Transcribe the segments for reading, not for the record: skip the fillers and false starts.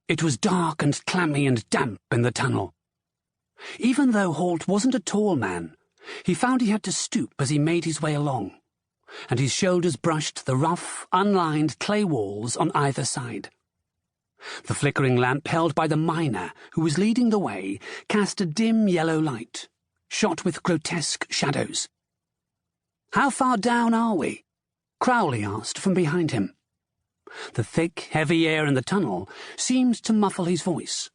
It was dark and clammy and damp in the tunnel. Even though Halt wasn't a tall man, he found he had to stoop as he made his way along, and his shoulders brushed the rough, unlined clay walls on either side. The flickering lamp held by the miner who was leading the way cast a dim yellow light, shot with grotesque shadows. "How far down are we?" Crowley asked from behind him. The thick, heavy air in the tunnel seemed to muffle his voice,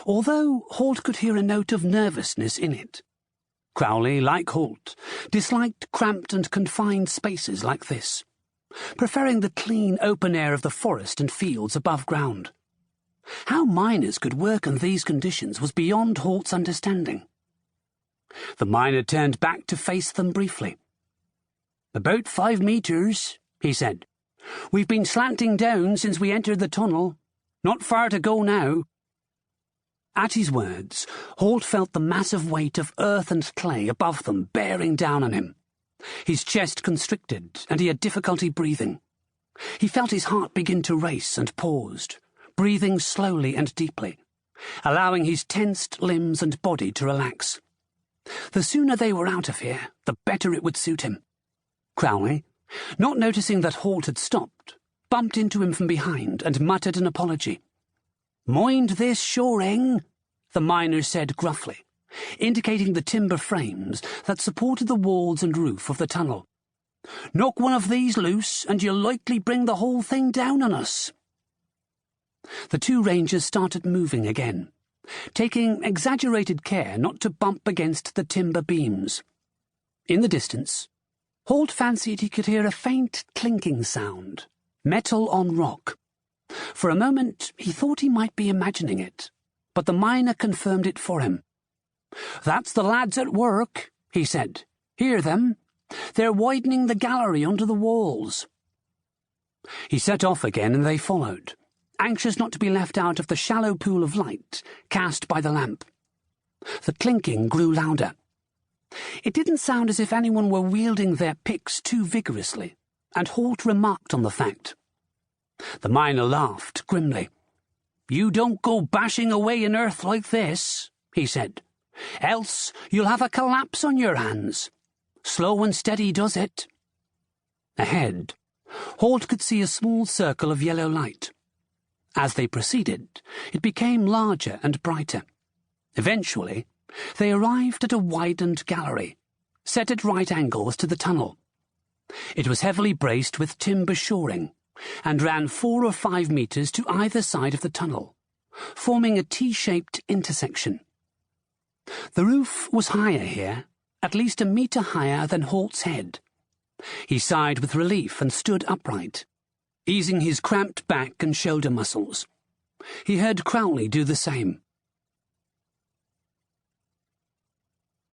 although Halt could hear a note of nervousness in it. Crowley, like Halt, disliked cramped and confined spaces like this, preferring the clean open air of the forest and fields above ground. How miners could work in these conditions was beyond Halt's understanding. The miner turned back to face them briefly. "About 5 meters," he said. "We've been slanting down since we entered the tunnel. Not far to go now." At his words, Halt felt the massive weight of earth and clay above them bearing down on him. His chest constricted, and he had difficulty breathing. He felt his heart begin to race and paused, breathing slowly and deeply, allowing his tensed limbs and body to relax. The sooner they were out of here, the better it would suit him. Crowley, not noticing that Halt had stopped, bumped into him from behind and muttered an apology. "Mind this shoring," the miner said gruffly, indicating the timber frames that supported the walls and roof of the tunnel. "Knock one of these loose, and you'll likely bring the whole thing down on us." The two rangers started moving again, taking exaggerated care not to bump against the timber beams. In the distance, Halt fancied he could hear a faint clinking sound, metal on rock. For a moment he thought he might be imagining it, but the miner confirmed it for him. "That's the lads at work," he said. "Hear them? They're widening the gallery under the walls." He set off again and they followed, anxious not to be left out of the shallow pool of light cast by the lamp. The clinking grew louder. It didn't sound as if anyone were wielding their picks too vigorously, and Halt remarked on the fact. The miner laughed grimly. "You don't go bashing away in earth like this," he said. "Else you'll have a collapse on your hands. Slow and steady does it." Ahead, Halt could see a small circle of yellow light. As they proceeded, it became larger and brighter. Eventually, they arrived at a widened gallery, set at right angles to the tunnel. It was heavily braced with timber shoring, and ran 4 or 5 meters to either side of the tunnel, forming a T-shaped intersection. The roof was higher here, at least 1 meter higher than Halt's head. He sighed with relief and stood upright, easing his cramped back and shoulder muscles. He heard Crowley do the same.